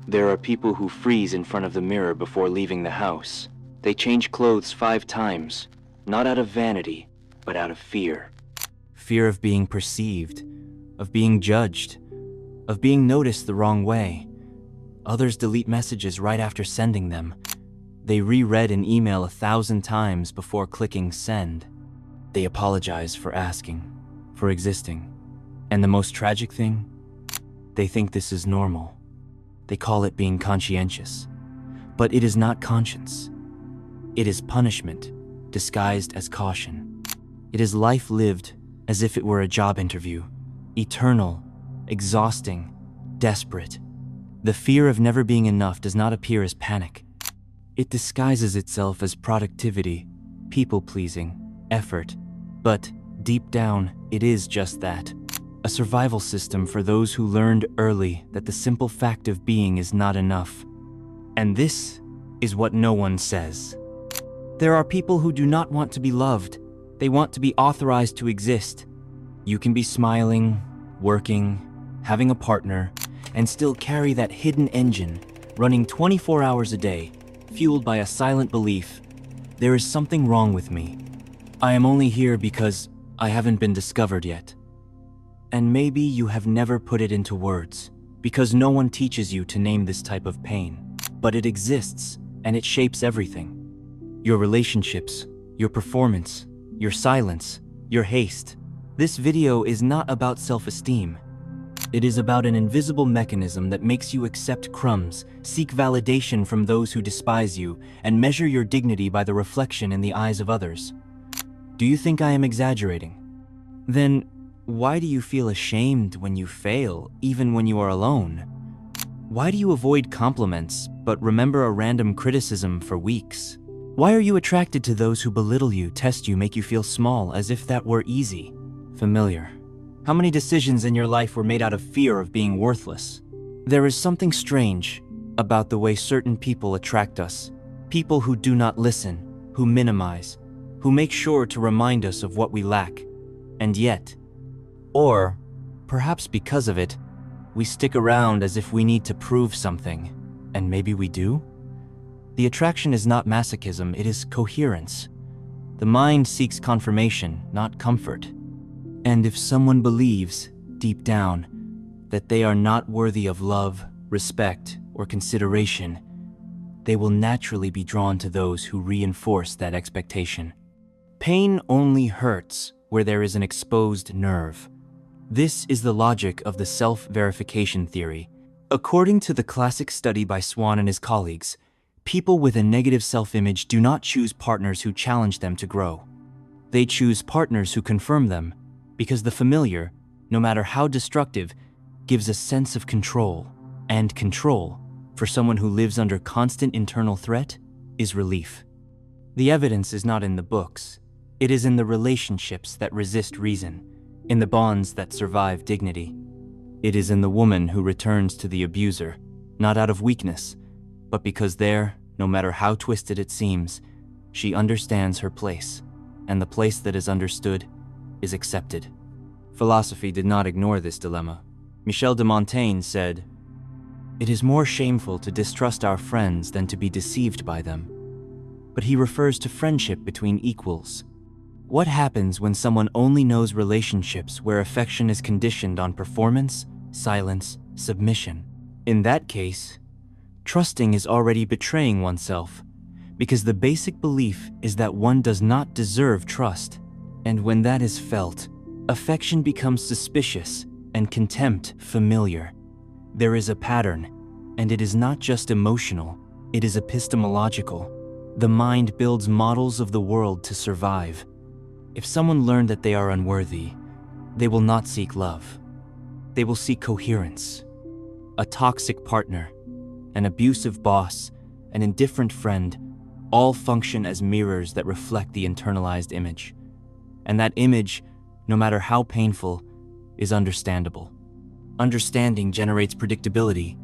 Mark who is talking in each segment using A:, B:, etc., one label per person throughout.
A: There are people who freeze in front of the mirror before leaving the house. They change clothes 5 times, not out of vanity, but out of fear.
B: Fear of being perceived, of being judged, of being noticed the wrong way. Others delete messages right after sending them. They reread an email 1,000 times before clicking send. They apologize for asking, for existing. And the most tragic thing? They think this is normal. They call it being conscientious. But it is not conscience. It is punishment, disguised as caution. It is life lived as if it were a job interview, eternal, exhausting, desperate. The fear of never being enough does not appear as panic. It disguises itself as productivity, people-pleasing, effort. But deep down, it is just that. A survival system for those who learned early that the simple fact of being is not enough. And this is what no one says. There are people who do not want to be loved. They want to be authorized to exist. You can be smiling, working, having a partner, and still carry that hidden engine, running 24 hours a day, fueled by a silent belief, there is something wrong with me. I am only here because I haven't been discovered yet. And maybe you have never put it into words, because no one teaches you to name this type of pain. But it exists, and it shapes everything. Your relationships, your performance, your silence, your haste. This video is not about self-esteem. It is about an invisible mechanism that makes you accept crumbs, seek validation from those who despise you, and measure your dignity by the reflection in the eyes of others. Do you think I am exaggerating? Then, why do you feel ashamed when you fail, even when you are alone? Why do you avoid compliments, but remember a random criticism for weeks? Why are you attracted to those who belittle you, test you, make you feel small, as if that were easy? Familiar. How many decisions in your life were made out of fear of being worthless? There is something strange about the way certain people attract us. People who do not listen, who minimize, who make sure to remind us of what we lack. And yet, or perhaps because of it, we stick around as if we need to prove something, and maybe we do? The attraction is not masochism, it is coherence. The mind seeks confirmation, not comfort. And if someone believes, deep down, that they are not worthy of love, respect, or consideration, they will naturally be drawn to those who reinforce that expectation. Pain only hurts where there is an exposed nerve. This is the logic of the self-verification theory. According to the classic study by Swan and his colleagues, people with a negative self-image do not choose partners who challenge them to grow. They choose partners who confirm them, because the familiar, no matter how destructive, gives a sense of control. And control, for someone who lives under constant internal threat, is relief. The evidence is not in the books. It is in the relationships that resist reason, in the bonds that survive dignity. It is in the woman who returns to the abuser, not out of weakness, but because there, no matter how twisted it seems, she understands her place, and the place that is understood is accepted. Philosophy did not ignore this dilemma. Michel de Montaigne said, "It is more shameful to distrust our friends than to be deceived by them." But he refers to friendship between equals. What happens when someone only knows relationships where affection is conditioned on performance, silence, submission? In that case, trusting is already betraying oneself, because the basic belief is that one does not deserve trust. And when that is felt, affection becomes suspicious and contempt familiar. There is a pattern, and it is not just emotional, it is epistemological. The mind builds models of the world to survive. If someone learned that they are unworthy, they will not seek love. They will seek coherence. A toxic partner, an abusive boss, an indifferent friend, all function as mirrors that reflect the internalized image. And that image, no matter how painful, is understandable. Understanding generates predictability,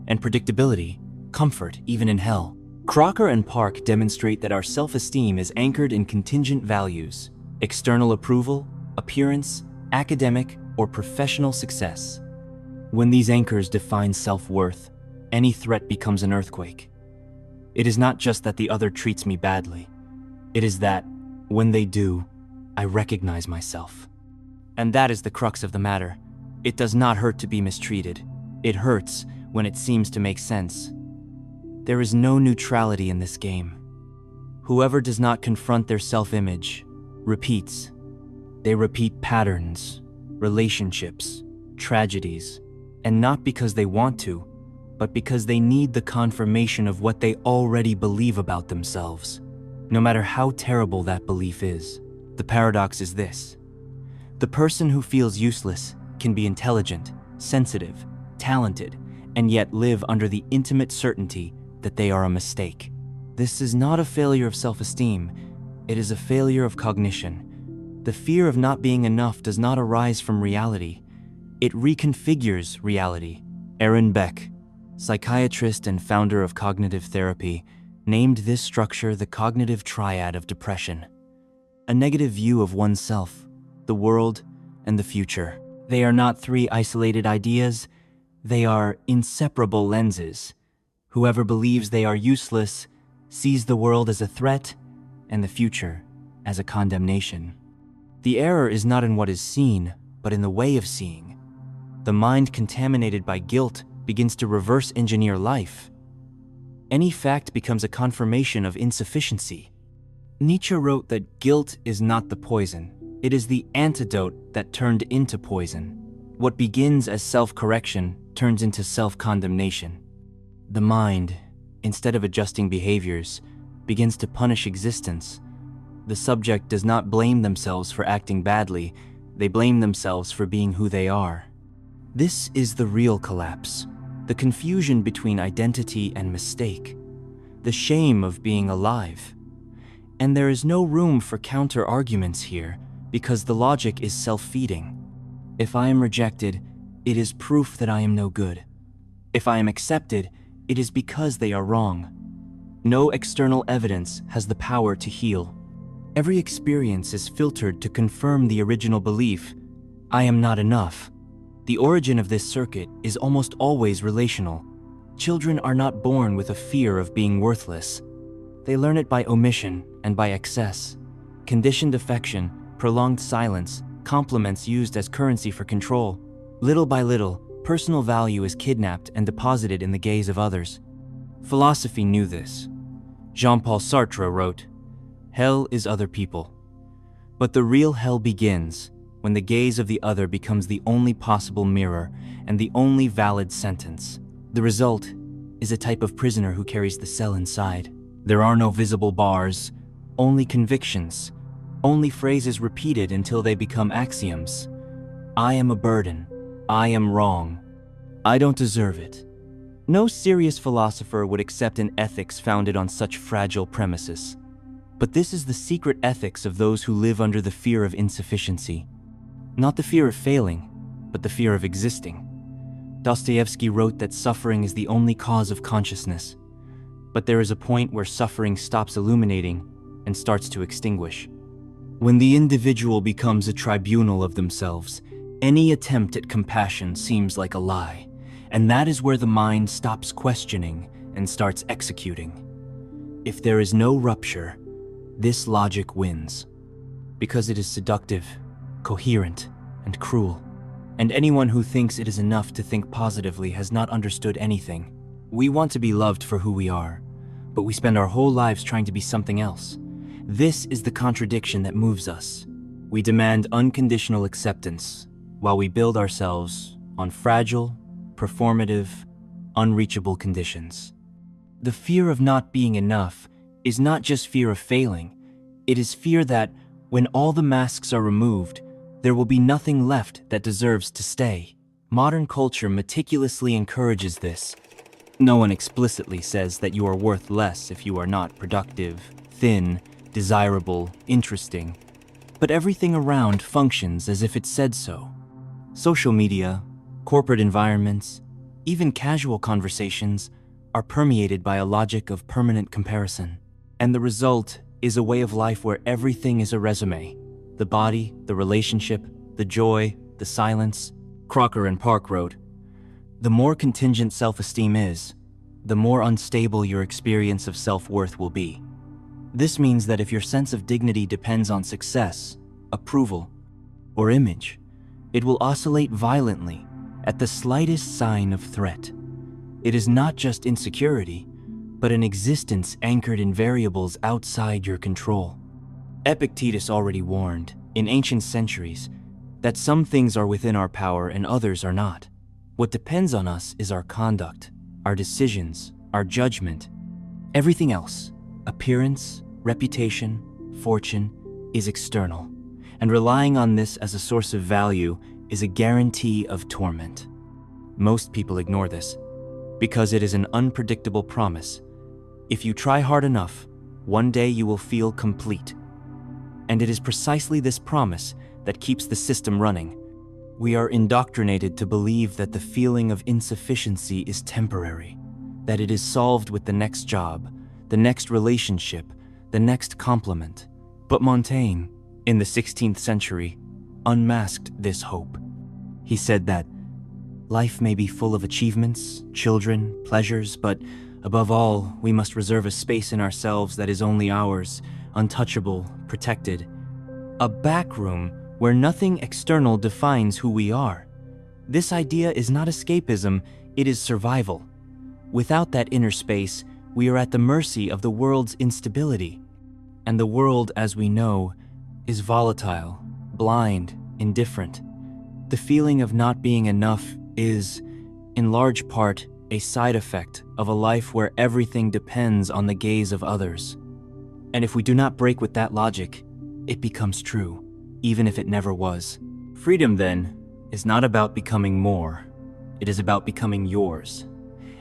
B: and predictability, comfort, even in hell. Crocker and Park demonstrate that our self-esteem is anchored in contingent values: external approval, appearance, academic, or professional success. When these anchors define self-worth, any threat becomes an earthquake. It is not just that the other treats me badly. It is that, when they do, I recognize myself. And that is the crux of the matter. It does not hurt to be mistreated. It hurts when it seems to make sense. There is no neutrality in this game. Whoever does not confront their self-image repeats. They repeat patterns, relationships, tragedies, and not because they want to, but because they need the confirmation of what they already believe about themselves, no matter how terrible that belief is. The paradox is this: the person who feels useless can be intelligent, sensitive, talented, and yet live under the intimate certainty that they are a mistake. This is not a failure of self-esteem, it is a failure of cognition. The fear of not being enough does not arise from reality, it reconfigures reality. Aaron Beck, psychiatrist and founder of cognitive therapy, named this structure the cognitive triad of depression. A negative view of oneself, the world, and the future. They are not three isolated ideas, they are inseparable lenses. Whoever believes they are useless sees the world as a threat and the future as a condemnation. The error is not in what is seen, but in the way of seeing. The mind contaminated by guilt begins to reverse engineer life. Any fact becomes a confirmation of insufficiency. Nietzsche wrote that guilt is not the poison, it is the antidote that turned into poison. What begins as self-correction turns into self-condemnation. The mind, instead of adjusting behaviors, begins to punish existence. The subject does not blame themselves for acting badly, they blame themselves for being who they are. This is the real collapse, the confusion between identity and mistake, the shame of being alive. And there is no room for counter-arguments here, because the logic is self-feeding. If I am rejected, it is proof that I am no good. If I am accepted, it is because they are wrong. No external evidence has the power to heal. Every experience is filtered to confirm the original belief, I am not enough. The origin of this circuit is almost always relational. Children are not born with a fear of being worthless. They learn it by omission and by excess. Conditioned affection, prolonged silence, compliments used as currency for control. Little by little, personal value is kidnapped and deposited in the gaze of others. Philosophy knew this. Jean-Paul Sartre wrote, "Hell is other people." But the real hell begins when the gaze of the other becomes the only possible mirror and the only valid sentence. The result is a type of prisoner who carries the cell inside. There are no visible bars, only convictions, only phrases repeated until they become axioms. I am a burden. I am wrong. I don't deserve it. No serious philosopher would accept an ethics founded on such fragile premises. But this is the secret ethics of those who live under the fear of insufficiency. Not the fear of failing, but the fear of existing. Dostoevsky wrote that suffering is the only cause of consciousness. But there is a point where suffering stops illuminating and starts to extinguish. When the individual becomes a tribunal of themselves, any attempt at compassion seems like a lie, and that is where the mind stops questioning and starts executing. If there is no rupture, this logic wins, because it is seductive, coherent, and cruel. And anyone who thinks it is enough to think positively has not understood anything. We want to be loved for who we are, but we spend our whole lives trying to be something else. This is the contradiction that moves us. We demand unconditional acceptance, while we build ourselves on fragile, performative, unreachable conditions. The fear of not being enough is not just fear of failing, it is fear that, when all the masks are removed, there will be nothing left that deserves to stay. Modern culture meticulously encourages this. No one explicitly says that you are worth less if you are not productive, thin, desirable, interesting. But everything around functions as if it said so. Social media, corporate environments, even casual conversations are permeated by a logic of permanent comparison. And the result is a way of life where everything is a resume. The body, the relationship, the joy, the silence. Crocker and Park wrote, "The more contingent self-esteem is, the more unstable your experience of self-worth will be. This means that if your sense of dignity depends on success, approval, or image, it will oscillate violently at the slightest sign of threat. It is not just insecurity, but an existence anchored in variables outside your control. Epictetus already warned, in ancient centuries, that some things are within our power and others are not. What depends on us is our conduct, our decisions, our judgment. Everything else, appearance, reputation, fortune, is external, and relying on this as a source of value is a guarantee of torment. Most people ignore this because it is an unpredictable promise. If you try hard enough, one day you will feel complete. And it is precisely this promise that keeps the system running. We are indoctrinated to believe that the feeling of insufficiency is temporary, that it is solved with the next job, the next relationship, the next compliment. But Montaigne, in the 16th century, unmasked this hope. He said that life may be full of achievements, children, pleasures, but above all, we must reserve a space in ourselves that is only ours, untouchable, protected. A back room where nothing external defines who we are. This idea is not escapism, it is survival. Without that inner space, we are at the mercy of the world's instability. And the world, as we know, is volatile, blind, indifferent. The feeling of not being enough is, in large part, a side effect of a life where everything depends on the gaze of others. And if we do not break with that logic, it becomes true, even if it never was. Freedom, then, is not about becoming more. It is about becoming yours.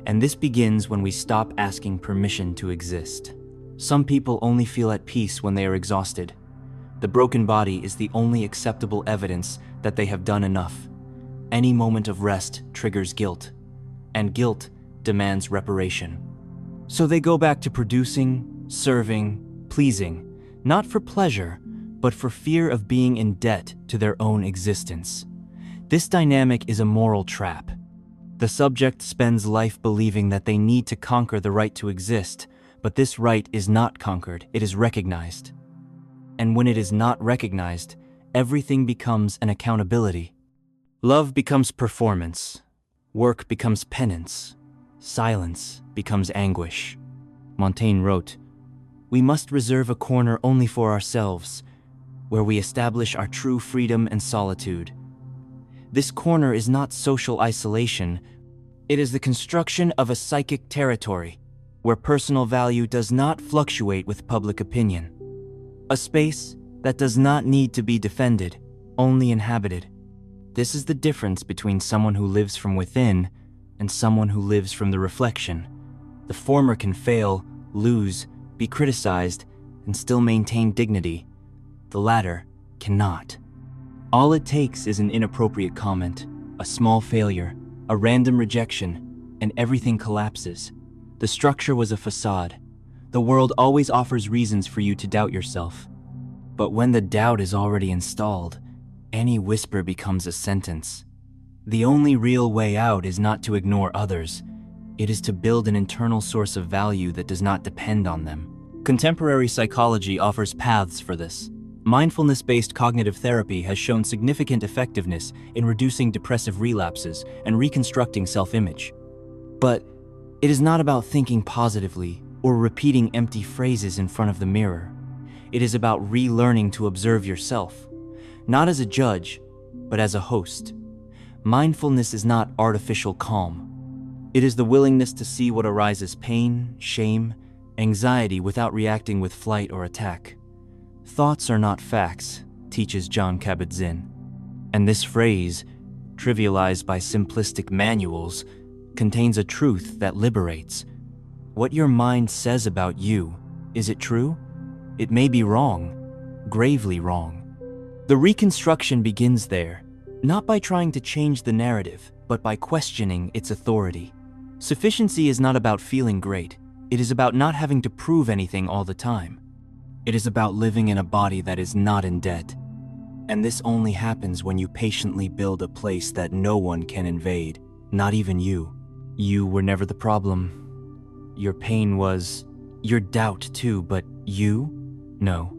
B: And this begins when we stop asking permission to exist. Some people only feel at peace when they are exhausted. The broken body is the only acceptable evidence that they have done enough. Any moment of rest triggers guilt, and guilt demands reparation. So they go back to producing, serving, pleasing, not for pleasure, but for fear of being in debt to their own existence. This dynamic is a moral trap. The subject spends life believing that they need to conquer the right to exist, but this right is not conquered, it is recognized. And when it is not recognized, everything becomes an accountability. Love becomes performance. Work becomes penance. Silence becomes anguish. Montaigne wrote, "We must reserve a corner only for ourselves, where we establish our true freedom and solitude." This corner is not social isolation. It is the construction of a psychic territory, where personal value does not fluctuate with public opinion. A space that does not need to be defended, only inhabited. This is the difference between someone who lives from within and someone who lives from the reflection. The former can fail, lose, be criticized, and still maintain dignity. The latter cannot. All it takes is an inappropriate comment, a small failure, a random rejection, and everything collapses. The structure was a facade. The world always offers reasons for you to doubt yourself. But when the doubt is already installed, any whisper becomes a sentence. The only real way out is not to ignore others. It is to build an internal source of value that does not depend on them. Contemporary psychology offers paths for this. Mindfulness-based cognitive therapy has shown significant effectiveness in reducing depressive relapses and reconstructing self-image. But it is not about thinking positively or repeating empty phrases in front of the mirror. It is about relearning to observe yourself, not as a judge, but as a host. Mindfulness is not artificial calm. It is the willingness to see what arises: pain, shame, anxiety, without reacting with flight or attack. Thoughts are not facts, teaches Jon Kabat-Zinn. And this phrase, trivialized by simplistic manuals, contains a truth that liberates. What your mind says about you, is it true? It may be wrong, gravely wrong. The reconstruction begins there, not by trying to change the narrative, but by questioning its authority. Sufficiency is not about feeling great. It is about not having to prove anything all the time. It is about living in a body that is not in debt. And this only happens when you patiently build a place that no one can invade, not even you. You were never the problem. your pain was your doubt too, but you? No.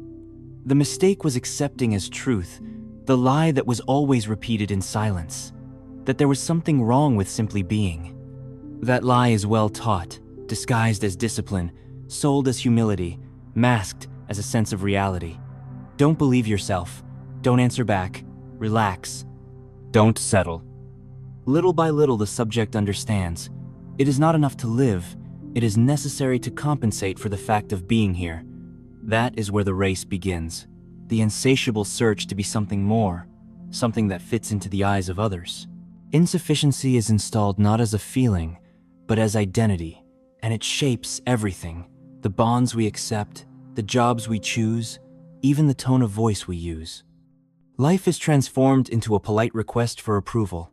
B: The mistake was accepting as truth the lie that was always repeated in silence, that there was something wrong with simply being. That lie is well taught, disguised as discipline, sold as humility, masked as a sense of reality. Don't believe yourself. Don't answer back. Relax. Don't settle. Little by little, the subject understands. It is not enough to live. It is necessary to compensate for the fact of being here. That is where the race begins. The insatiable search to be something more, something that fits into the eyes of others. Insufficiency is installed not as a feeling, but as identity, and it shapes everything. The bonds we accept, the jobs we choose, even the tone of voice we use. Life is transformed into a polite request for approval.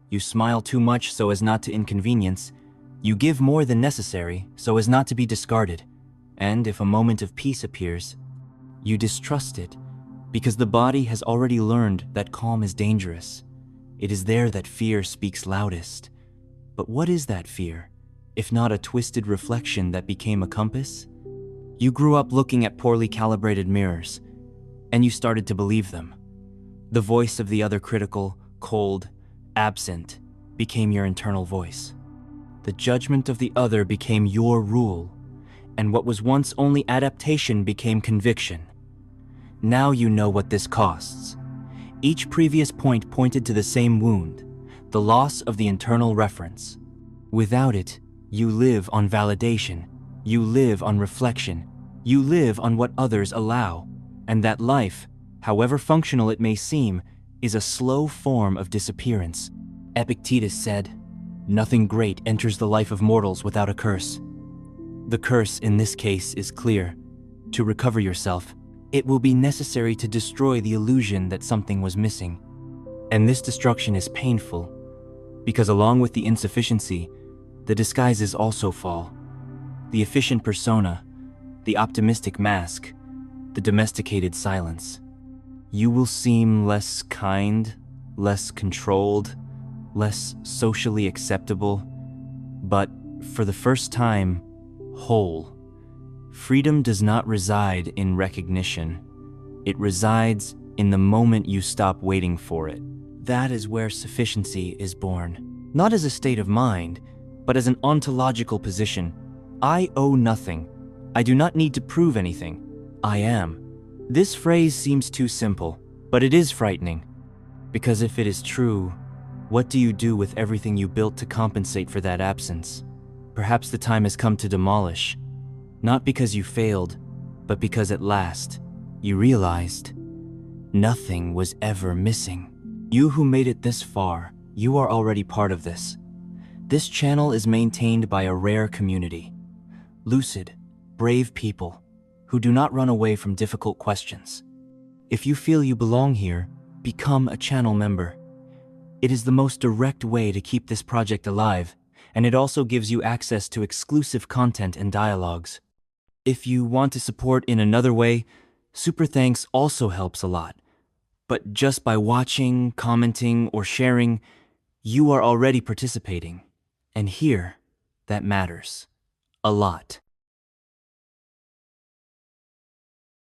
B: You smile too much so as not to inconvenience. You give more than necessary so as not to be discarded. And if a moment of peace appears, you distrust it because the body has already learned that calm is dangerous. It is there that fear speaks loudest. But what is that fear, if not a twisted reflection that became a compass? You grew up looking at poorly calibrated mirrors, and you started to believe them. The voice of the other, critical, cold, absent, became your internal voice. The judgment of the other became your rule, and what was once only adaptation became conviction. Now you know what this costs. Each previous point pointed to the same wound, the loss of the internal reference. Without it, you live on validation, you live on reflection, you live on what others allow, and that life, however functional it may seem, is a slow form of disappearance. Epictetus said, "Nothing great enters the life of mortals without a curse." The curse in this case is clear. To recover yourself, it will be necessary to destroy the illusion that something was missing. And this destruction is painful, because along with the insufficiency, the disguises also fall. The efficient persona, the optimistic mask, the domesticated silence. You will seem less kind, less controlled, less socially acceptable, but for the first time, whole. Freedom does not reside in recognition. It resides in the moment you stop waiting for it. That is where sufficiency is born. Not as a state of mind, but as an ontological position. I owe nothing. I do not need to prove anything. I am. This phrase seems too simple, but it is frightening. Because if it is true, what do you do with everything you built to compensate for that absence? Perhaps the time has come to demolish. Not because you failed, but because at last, you realized nothing was ever missing. You who made it this far, you are already part of this. This channel is maintained by a rare community. Lucid, brave people who do not run away from difficult questions. If you feel you belong here, become a channel member. It is the most direct way to keep this project alive, and it also gives you access to exclusive content and dialogues. If you want to support in another way, super thanks also helps a lot. But just by watching, commenting, or sharing, you are already participating. And here, that matters. A lot.